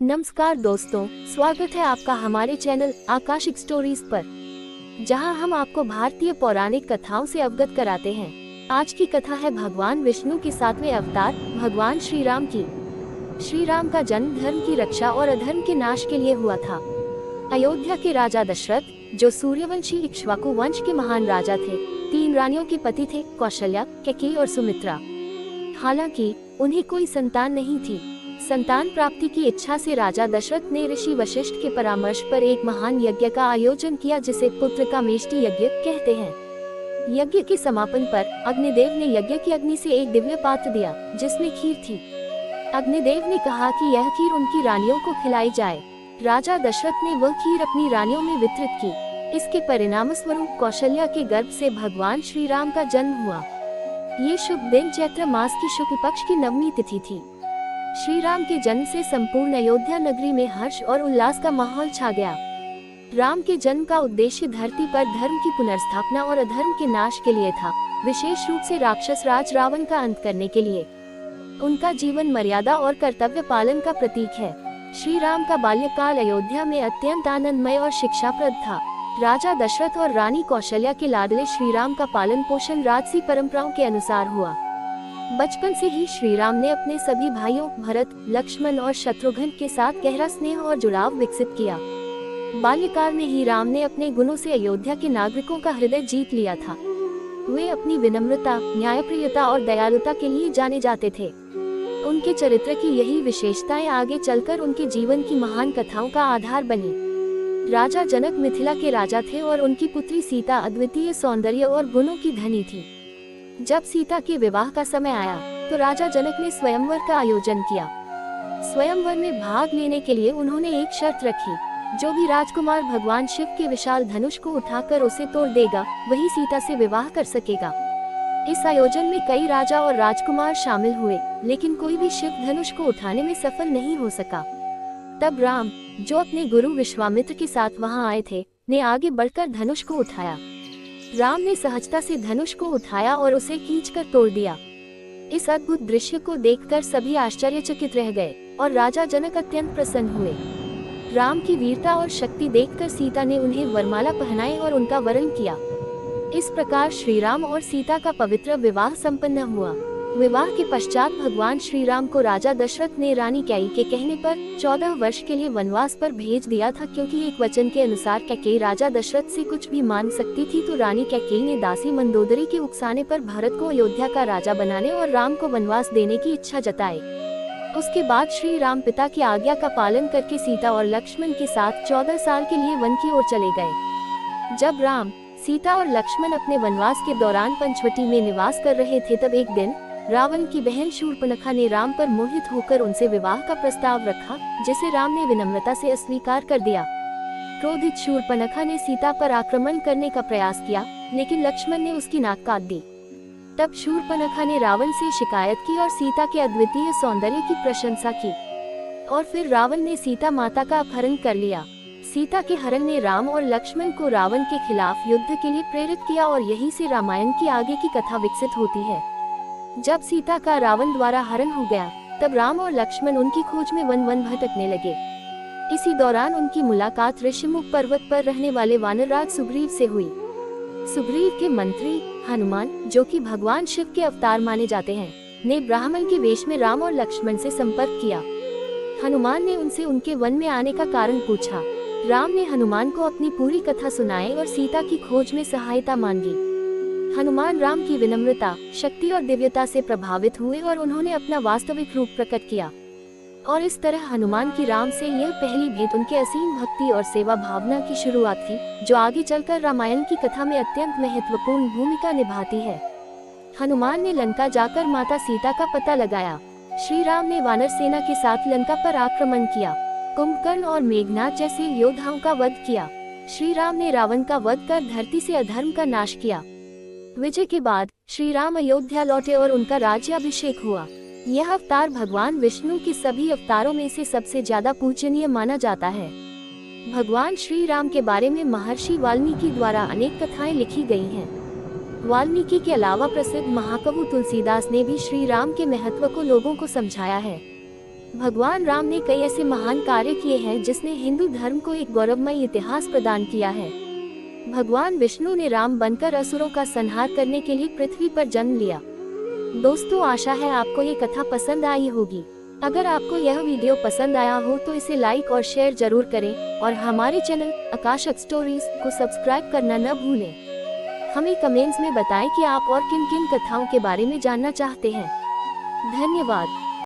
नमस्कार दोस्तों, स्वागत है आपका हमारे चैनल आकाशिक स्टोरीज पर, जहां हम आपको भारतीय पौराणिक कथाओं से अवगत कराते हैं। आज की कथा है भगवान विष्णु के 7वें अवतार भगवान श्री राम की। श्री राम का जन्म धर्म की रक्षा और अधर्म के नाश के लिए हुआ था। अयोध्या के राजा दशरथ, जो सूर्यवंशी इक्ष्वाकु वंश के महान राजा थे, 3 रानियों के पति थे, कौशल्या, कैकेयी और सुमित्रा। हालांकि उन्हें कोई संतान नहीं थी। संतान प्राप्ति की इच्छा से राजा दशरथ ने ऋषि वशिष्ठ के परामर्श पर एक महान यज्ञ का आयोजन किया, जिसे पुत्र का मेष्टि यज्ञ कहते हैं। यज्ञ के समापन पर अग्निदेव ने यज्ञ की अग्नि से एक दिव्य पात्र दिया, जिसमें खीर थी। अग्निदेव ने कहा कि यह खीर उनकी रानियों को खिलाई जाए। राजा दशरथ ने वह खीर अपनी रानियों में वितरित की। इसके परिणाम स्वरूप कौशल्या के गर्भ से भगवान श्री राम का जन्म हुआ। ये शुभ दिन चैत्र मास की शुक्ल पक्ष की नवमी तिथि थी। श्री राम के जन्म से संपूर्ण अयोध्या नगरी में हर्ष और उल्लास का माहौल छा गया। राम के जन्म का उद्देश्य धरती पर धर्म की पुनर्स्थापना और अधर्म के नाश के लिए था, विशेष रूप से राक्षस राज रावण का अंत करने के लिए। उनका जीवन मर्यादा और कर्तव्य पालन का प्रतीक है। श्री राम का बाल्यकाल अयोध्या में अत्यंत आनंदमय और शिक्षाप्रद था। राजा दशरथ और रानी कौशल्या के लाडले श्री राम का पालन पोषण राजसी परंपराओं के अनुसार हुआ। बचपन से ही श्री राम ने अपने सभी भाइयों भरत, लक्ष्मण और शत्रुघ्न के साथ गहरा स्नेह और जुड़ाव विकसित किया। बाल्यकाल में ही राम ने अपने गुणों से अयोध्या के नागरिकों का हृदय जीत लिया था। वे अपनी विनम्रता, न्यायप्रियता और दयालुता के लिए जाने जाते थे। उनके चरित्र की यही विशेषताएं आगे चलकर उनके जीवन की महान कथाओं का आधार बनी। राजा जनक मिथिला के राजा थे और उनकी पुत्री सीता अद्वितीय सौंदर्य और गुणों की धनी थी। जब सीता के विवाह का समय आया तो राजा जनक ने स्वयंवर का आयोजन किया। स्वयंवर में भाग लेने के लिए उन्होंने एक शर्त रखी, जो भी राजकुमार भगवान शिव के विशाल धनुष को उठाकर उसे तोड़ देगा, वही सीता से विवाह कर सकेगा। इस आयोजन में कई राजा और राजकुमार शामिल हुए, लेकिन कोई भी शिव धनुष को उठाने में सफल नहीं हो सका। तब राम, जो अपने गुरु विश्वामित्र के साथ वहां आए थे, ने आगे बढ़कर धनुष को उठाया। राम ने सहजता से धनुष को उठाया और उसे खींचकर तोड़ दिया। इस अद्भुत दृश्य को देखकर सभी आश्चर्यचकित रह गए और राजा जनक अत्यंत प्रसन्न हुए। राम की वीरता और शक्ति देखकर सीता ने उन्हें वरमाला पहनाई और उनका वरण किया। इस प्रकार श्री राम और सीता का पवित्र विवाह संपन्न हुआ। विवाह के पश्चात भगवान श्री राम को राजा दशरथ ने रानी कैकेयी के कहने पर 14 वर्ष के लिए वनवास पर भेज दिया था, क्योंकि एक वचन के अनुसार कैकेयी राजा दशरथ से कुछ भी मांग सकती थी। तो रानी कैकेयी ने दासी मंदोदरी के उकसाने पर भरत को अयोध्या का राजा बनाने और राम को वनवास देने की इच्छा जताई। उसके बाद श्री राम पिता की आज्ञा का पालन करके सीता और लक्ष्मण के साथ 14 साल के लिए वन की ओर चले गए। जब राम, सीता और लक्ष्मण अपने वनवास के दौरान पंचवटी में निवास कर रहे थे, तब एक दिन रावण की बहन शूर्पणखा ने राम पर मोहित होकर उनसे विवाह का प्रस्ताव रखा, जिसे राम ने विनम्रता से अस्वीकार कर दिया। क्रोधित शूर्पणखा ने सीता पर आक्रमण करने का प्रयास किया, लेकिन लक्ष्मण ने उसकी नाक काट दी। तब शूर्पणखा ने रावण से शिकायत की और सीता के अद्वितीय सौंदर्य की प्रशंसा की, और फिर रावण ने सीता माता का अपहरण कर लिया। सीता के हरण ने राम और लक्ष्मण को रावण के खिलाफ युद्ध के लिए प्रेरित किया, और यहीं से रामायण की आगे की कथा विकसित होती है। जब सीता का रावण द्वारा हरण हो गया, तब राम और लक्ष्मण उनकी खोज में वन वन भटकने लगे। इसी दौरान उनकी मुलाकात ऋषिमुख पर्वत पर रहने वाले वानरराज सुग्रीव से हुई। सुग्रीव के मंत्री हनुमान, जो कि भगवान शिव के अवतार माने जाते हैं, ने ब्राह्मण के वेश में राम और लक्ष्मण से संपर्क किया। हनुमान ने उनसे उनके वन में आने का कारण पूछा। राम ने हनुमान को अपनी पूरी कथा सुनाई और सीता की खोज में सहायता मांगी। हनुमान राम की विनम्रता, शक्ति और दिव्यता से प्रभावित हुए और उन्होंने अपना वास्तविक रूप प्रकट किया। और इस तरह हनुमान की राम से यह पहली भेंट उनके असीम भक्ति और सेवा भावना की शुरुआत थी, जो आगे चलकर रामायण की कथा में अत्यंत महत्वपूर्ण भूमिका निभाती है। हनुमान ने लंका जाकर माता सीता का पता लगाया। श्री राम ने वानर सेना के साथ लंका पर आक्रमण किया, कुंभकर्ण और मेघनाद जैसे योद्धाओं का वध किया। श्री राम ने रावण का वध कर धरती से अधर्म का नाश किया। विजय के बाद श्री राम अयोध्या लौटे और उनका राज्याभिषेक हुआ। यह अवतार भगवान विष्णु के सभी अवतारों में से सबसे ज्यादा पूजनीय माना जाता है। भगवान श्री राम के बारे में महर्षि वाल्मीकि द्वारा अनेक कथाएं लिखी गई हैं। वाल्मीकि के अलावा प्रसिद्ध महाकवि तुलसीदास ने भी श्री राम के महत्व को लोगों को समझाया है। भगवान राम ने कई ऐसे महान कार्य किए हैं जिसने हिंदू धर्म को एक गौरवमय इतिहास प्रदान किया है। भगवान विष्णु ने राम बनकर असुरों का संहार करने के लिए पृथ्वी पर जन्म लिया। दोस्तों, आशा है आपको ये कथा पसंद आई होगी। अगर आपको यह वीडियो पसंद आया हो तो इसे लाइक और शेयर जरूर करें और हमारे चैनल आकाश स्टोरीज को सब्सक्राइब करना न भूलें। हमें कमेंट्स में बताएं कि आप और किन किन कथाओं के बारे में जानना चाहते हैं। धन्यवाद।